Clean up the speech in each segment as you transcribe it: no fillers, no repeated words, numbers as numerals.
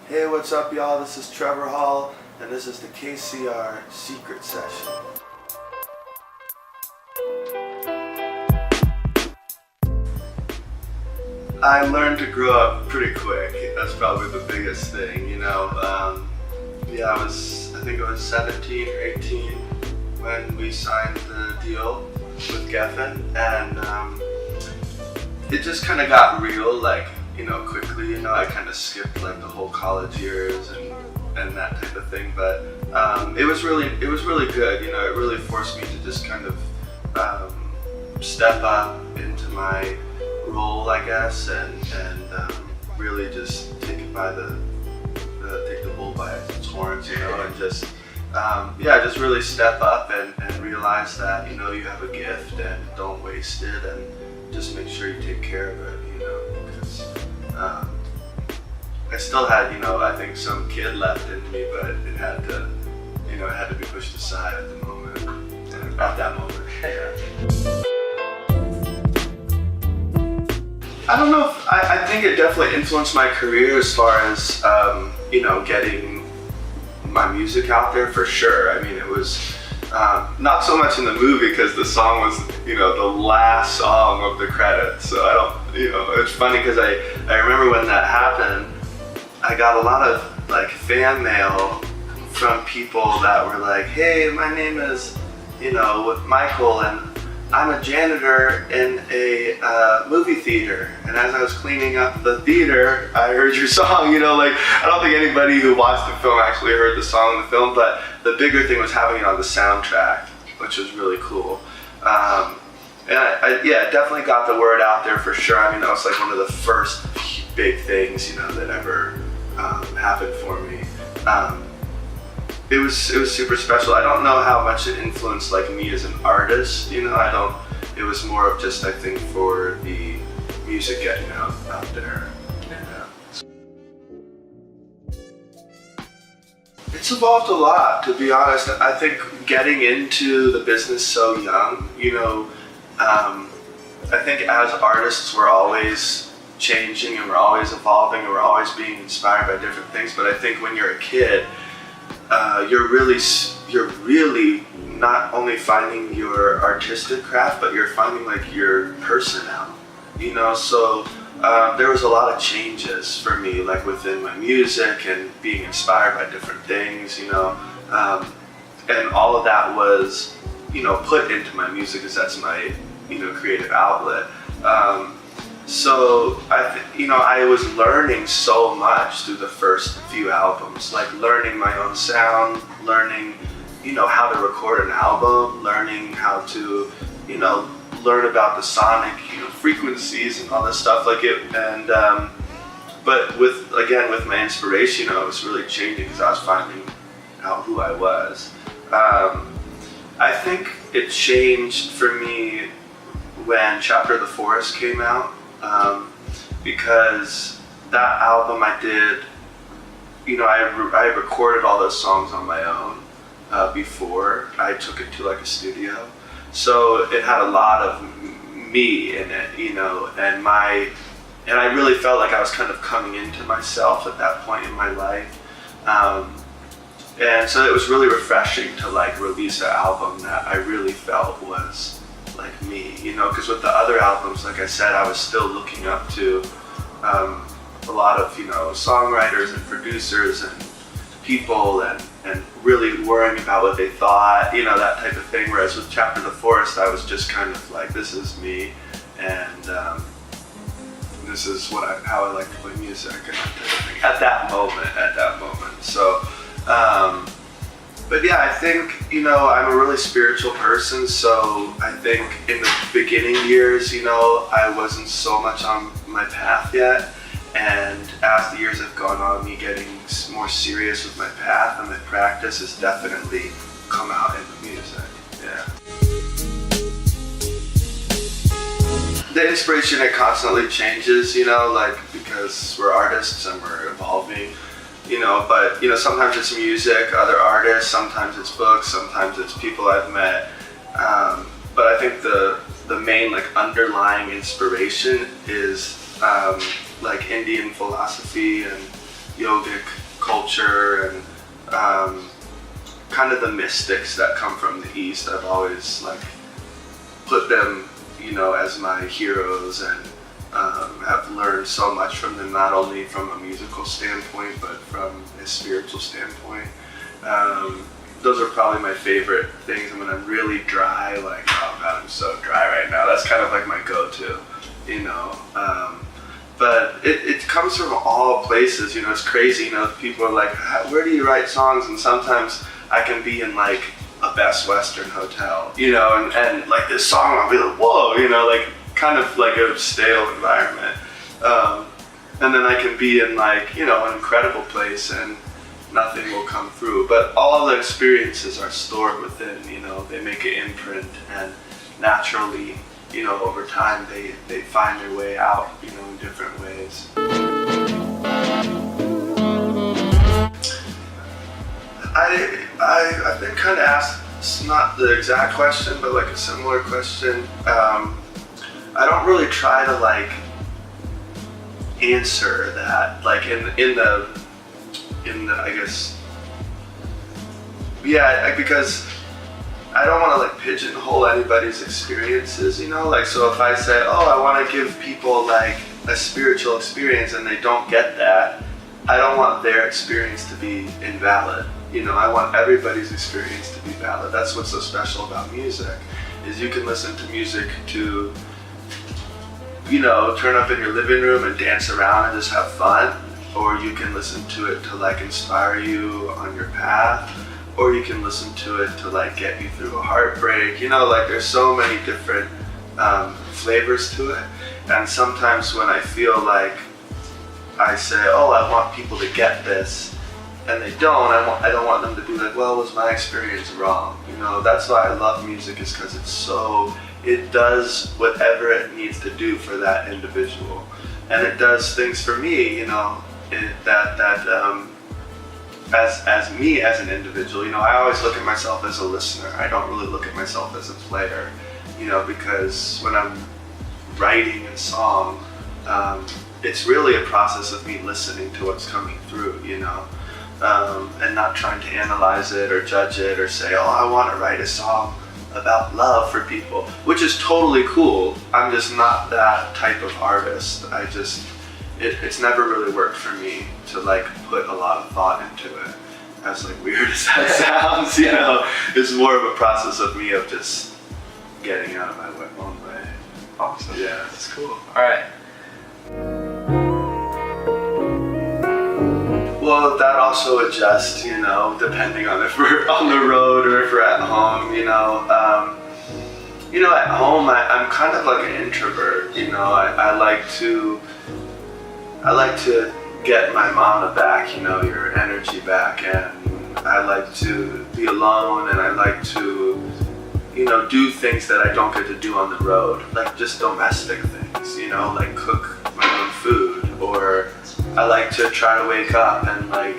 Hey, what's up, y'all? This is Trevor Hall, and this is the KCR Secret Session. I learned to grow up pretty quick. That's probably the biggest thing, you know. I think I was 17 or 18 when we signed the deal with Geffen, and it just kind of got real, quickly. I kind of skipped the whole college years and that type of thing. But it was really good. It really forced me to just kind of step up into my role, I guess, and really just take it by take the bull by its horns, and just really step up and realize that you have a gift and don't waste it, and just make sure you take care of it, because I still had, I think some kid left in me, but it had to be pushed aside at the moment, at that moment. Yeah. I don't know if, I think it definitely influenced my career as far as, getting my music out there, for sure. I mean, it was not so much in the movie because the song was, the last song of the credits. So I don't, it's funny because I remember when that happened, I got a lot of fan mail from people that were like, hey, my name is, Michael, and I'm a janitor in a movie theater, and as I was cleaning up the theater, I heard your song. I don't think anybody who watched the film actually heard the song in the film, but the bigger thing was having it on the soundtrack, which was really cool. And I definitely got the word out there for sure. I mean, that was one of the first big things, that ever happened for me. It was super special. I don't know how much it influenced me as an artist, it was more of just, I think, for the music getting out there. Yeah. It's evolved a lot, to be honest. I think getting into the business so young, I think as artists we're always changing and we're always evolving and we're always being inspired by different things, but I think when you're a kid, you're really not only finding your artistic craft, but you're finding your personnel, so there was a lot of changes for me, within my music and being inspired by different things, and all of that was, put into my music because that's my, creative outlet. So I was learning so much through the first few albums, learning my own sound, learning, how to record an album, learning how to, learn about the sonic, frequencies and all this stuff but with my inspiration, it was really changing because I was finding out who I was. I think it changed for me when Chapter of the Forest came out. Because that album I did, I recorded all those songs on my own before I took it to a studio. So it had a lot of me in it, and I really felt like I was kind of coming into myself at that point in my life. And so it was really refreshing to release an album that I really felt was me, because with the other albums, like I said, I was still looking up to a lot of, songwriters and producers and people and really worrying about what they thought, that type of thing. Whereas with Chapter of the Forest, I was just kind of this is me, and this is how I like to play music and that type of thing at that moment. So, but yeah, I think, I'm a really spiritual person, so I think in the beginning years, I wasn't so much on my path yet, and as the years have gone on, me getting more serious with my path and my practice has definitely come out in the music, yeah. The inspiration, it constantly changes, because we're artists and we're evolving. But sometimes it's music, other artists, sometimes it's books, sometimes it's people I've met. But I think the main underlying inspiration is Indian philosophy and yogic culture and kind of the mystics that come from the East. I've always like put them, as my heroes, and have learned so much from them, not only from a musical standpoint, but from a spiritual standpoint. Those are probably my favorite things. And when I'm really dry, like, oh God, I'm so dry right now, that's kind of like my go-to, but it comes from all places, it's crazy, people are like, where do you write songs? And sometimes I can be in like a Best Western hotel, and like this song, I'll be like, whoa, like kind of like a stale environment. And then I can be in like, an incredible place and nothing will come through. But all the experiences are stored within, they make an imprint, and naturally, over time they find their way out, in different ways. I've been kind of asked, it's not the exact question, but like a similar question. I don't really try to like answer that, like in the I guess, because I don't want to like pigeonhole anybody's experiences, like, so if I say, oh, I want to give people like a spiritual experience and they don't get that, I don't want their experience to be invalid. I want everybody's experience to be valid. That's what's so special about music, is you can listen to music to, turn up in your living room and dance around and just have fun, or you can listen to it to like inspire you on your path, or you can listen to it to like get you through a heartbreak. Like there's so many different flavors to it. And sometimes when I feel like I say, oh, I want people to get this, and they don't, I don't want them to be like, well, was my experience wrong? That's why I love music, is because it does whatever it needs to do for that individual. And it does things for me, as me as an individual. I always look at myself as a listener. I don't really look at myself as a player, because when I'm writing a song, it's really a process of me listening to what's coming through, and not trying to analyze it or judge it or say, oh, I want to write a song about love for people, which is totally cool. I'm just not that type of artist. It's never really worked for me to like put a lot of thought into it, as like weird as that sounds, It's more of a process of me of just getting out of my own way. Awesome. Yeah. That's cool. All right. Well, that also adjusts, depending on if we're on the road or if we're at home, at home, I'm kind of like an introvert, I like to get my mana back, your energy back, and I like to be alone, and I like to, do things that I don't get to do on the road, like just domestic things, like cook my own food, or I like to try to wake up and like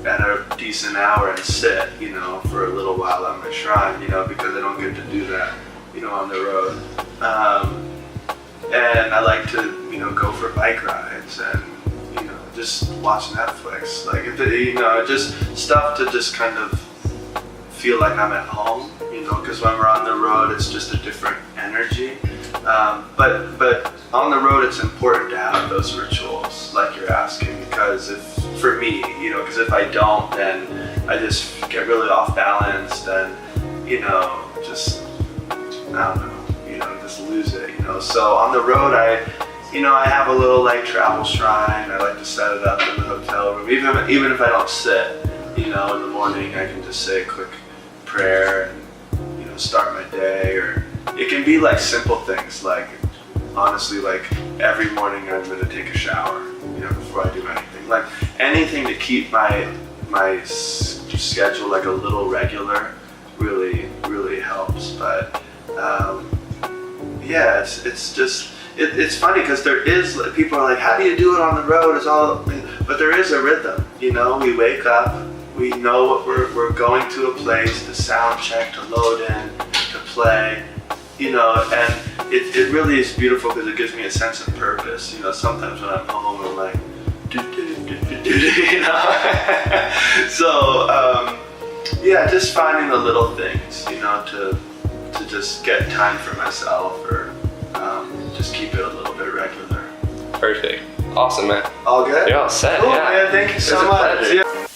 at a decent hour and sit, for a little while at my shrine, because I don't get to do that, on the road. And I like to, go for bike rides and, just watch Netflix. Like, just stuff to just kind of feel like I'm at home, because when we're on the road, it's just a different energy. But on the road, it's important to have those rituals, like you're asking, because for me, because if I don't, then I just get really off balance and, just, I don't know, just lose it, So on the road, I have a little like travel shrine. I like to set it up in the hotel room. Even if I don't sit, in the morning, I can just say a quick prayer and, start my day. Or it can be like simple things, like honestly, like every morning I'm gonna take a shower, before I do anything. Like anything to keep my schedule like a little regular really, really helps. But it's funny because there is, people are like, how do you do it on the road? But there is a rhythm, we wake up, we know what we're going to a place, to sound check, to load in, to play, and it really is beautiful because it gives me a sense of purpose. Sometimes when I'm home, I'm like, dude. You know. So yeah, just finding the little things, you know, to just get time for myself, or just keep it a little bit regular. Perfect. Awesome, man. All good. You're all set. Cool, Yeah. man. Thank you so It's a much. pleasure. Yeah.